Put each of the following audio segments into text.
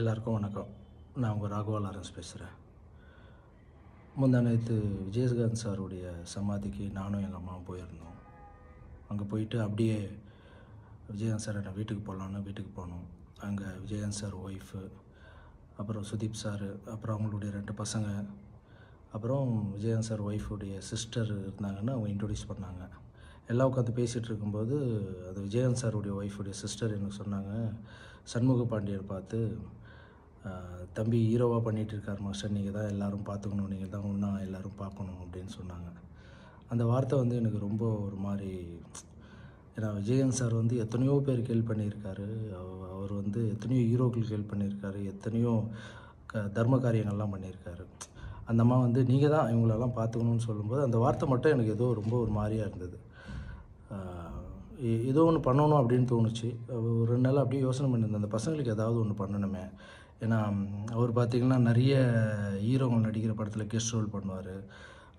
எல்லாருக்கும் வணக்கம். நான் உங்கள் ராகவா லாரன்ஸ் பேசுகிறேன். முந்தா நேற்று விஜயகாந்த் சாருடைய சமாதிக்கு நானும் எங்கள் அம்மாவும் போயிருந்தோம். அங்கே போயிட்டு அப்படியே விஜயகாந்த் சார் என்ன வீட்டுக்கு போகலான்னு வீட்டுக்கு போனோம். அங்கே விஜயகாந்த் சார் ஒய்ஃபு, அப்புறம் சுதீப் சார், அப்புறம் அவங்களுடைய 2 பசங்க, அப்புறம் விஜயகாந்த் சார் ஒய்ஃபுடைய சிஸ்டர் இருந்தாங்கன்னு அவங்க இன்ட்ரொடியூஸ் பண்ணாங்க. எல்லாம் உட்காந்து பேசிகிட்டு இருக்கும்போது அது விஜயகாந்த் சாருடைய ஒய்ஃபுடைய சிஸ்டர் எனக்கு சொன்னாங்க, சண்முக பாண்டியர் பார்த்து, தம்பி ஹீரோவாக பண்ணிகிட்டு இருக்கார் மாஸ்டர், நீங்கள் தான் எல்லோரும் பார்த்துக்கணும், நீங்கள் தான் ஒன்றா எல்லோரும் பார்க்கணும் அப்படின்னு சொன்னாங்க. அந்த வார்த்தை வந்து எனக்கு ரொம்ப ஒரு மாதிரி, ஏன்னா விஜயகாந்த் சார் வந்து எத்தனையோ பேருக்கு ஹெல்ப் பண்ணியிருக்காரு. அவர் வந்து எத்தனையோ ஹீரோக்களுக்கு ஹெல்ப் பண்ணியிருக்காரு, எத்தனையோ தர்ம காரியங்கள்லாம் பண்ணியிருக்காரு. அந்த அம்மா வந்து நீங்கள் தான் இவங்களெல்லாம் பார்த்துக்கணுன்னு சொல்லும்போது அந்த வார்த்தை மட்டும் எனக்கு ஏதோ ரொம்ப ஒரு மாதிரியாக இருந்தது. ஏதோ ஒன்று பண்ணணும் அப்படின்னு தோணுச்சு. ஒரு 2 நாள் அப்படியே யோசனை பண்ணியிருந்தேன், அந்த பசங்களுக்கு ஏதாவது ஒன்று பண்ணணுமே. ஏன்னா அவர் பார்த்திங்கன்னா நிறைய ஹீரோங்கள் நடிக்கிற படத்தில் கெஸ்ட் ரோல் பண்ணுவார்,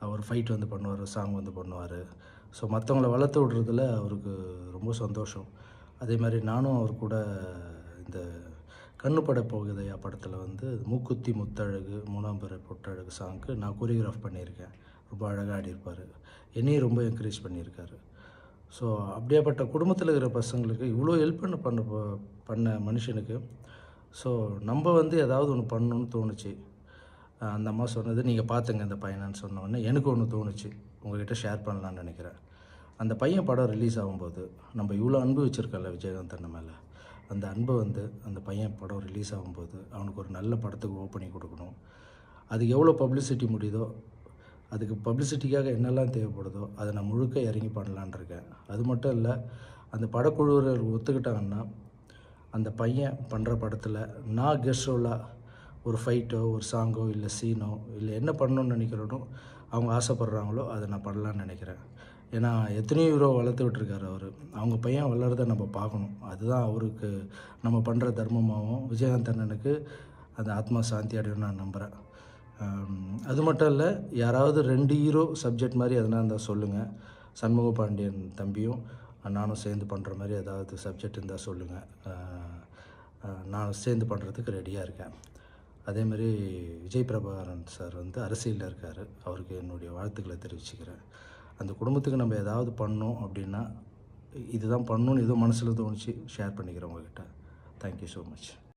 அவர் ஃபைட் வந்து பண்ணுவார், சாங் வந்து பண்ணுவார். ஸோ மற்றவங்கள வளர்த்து விட்றதுல அவருக்கு ரொம்ப சந்தோஷம். அதே மாதிரி நானும் அவர் கூட இந்த கண்ணு பட போகுதையா படத்தில் வந்து மூக்குத்தி முத்தழகு மூணாம் பிறை பொட்டழகு சாங்க்கு நான் கோரியோகிராஃப் பண்ணியிருக்கேன். ரொம்ப அழகாக ஆடியிருப்பார். என்னையும் ரொம்ப என்கரேஜ் பண்ணியிருக்காரு. ஸோ அப்படியேப்பட்ட குடும்பத்தில் இருக்கிற பசங்களுக்கு இவ்வளோ ஹெல்ப் பண்ண மனுஷனுக்கு ஸோ நம்ம வந்து ஏதாவது ஒன்று பண்ணணுன்னு தோணுச்சு. அந்த அம்மா சொன்னது நீங்கள் பார்த்துங்க இந்த பையனான்னு சொன்னோடனே எனக்கு ஒன்று தோணுச்சு, உங்கள்கிட்ட ஷேர் பண்ணலான்னு நினைக்கிறேன். அந்த பையன் படம் ரிலீஸ் ஆகும்போது நம்ம இவ்வளோ அன்பு வச்சுருக்கோம்ல விஜயகாந்த் அண்ணன் மேலே, அந்த அன்பை வந்து அந்த பையன் படம் ரிலீஸ் ஆகும்போது அவனுக்கு ஒரு நல்ல படத்துக்கு ஓப்பனிங் கொடுக்கணும். அதுக்கு எவ்வளோ பப்ளிசிட்டி முடியுதோ, அதுக்கு பப்ளிசிட்டிக்காக என்னெல்லாம் தேவைப்படுதோ அதை நான் முழுக்க இறங்கி பண்ணலான் இருக்கேன். அது மட்டும் இல்லை, அந்த படக்குழுவினர் ஒத்துக்கிட்டாங்கன்னா அந்த பையன் பண்ணுற படத்தில் நான் கெஸ்ட் ரோலாக ஒரு ஃபைட்டோ ஒரு சாங்கோ இல்லை சீனோ இல்லை என்ன பண்ணணுன்னு நினைக்கிறனோ அவங்க ஆசைப்பட்றாங்களோ அதை நான் பண்ணலான்னு நினைக்கிறேன். ஏன்னா எத்தனையோ ஹீரோ வளர்த்து விட்டுருக்காரு அவர். அவங்க பையன் வளர்றதை நம்ம பார்க்கணும். அதுதான் அவருக்கு நம்ம பண்ணுற தர்மமாகவும் விஜயகாந்த் அண்ணனுக்கு அந்த ஆத்மா சாந்தி அடையும் நான் நம்புகிறேன். அது மட்டும் இல்லை, யாராவது 2 ஹீரோ சப்ஜெக்ட் மாதிரி எதனா இருந்தால் சொல்லுங்கள். சண்முக பாண்டியன் தம்பியும் நானும் சேர்ந்து பண்ணுற மாதிரி ஏதாவது சப்ஜெக்ட் இருந்தால் சொல்லுங்கள். நான் சேர்ந்து பண்ணுறதுக்கு ரெடியாக இருக்கேன். அதேமாதிரி விஜய் பிரபாகரன் சார் வந்து அரசியலில் இருக்கார், அவருக்கு என்னுடைய வாழ்த்துக்களை தெரிவிச்சுக்கிறேன். அந்த குடும்பத்துக்கு நம்ம ஏதாவது பண்ணோம் அப்படின்னா இதுதான் பண்ணணுன்னு ஏதோ மனசில் தோணுச்சு, ஷேர் பண்ணிக்கிறேன் உங்கள்கிட்ட. Thank you so much.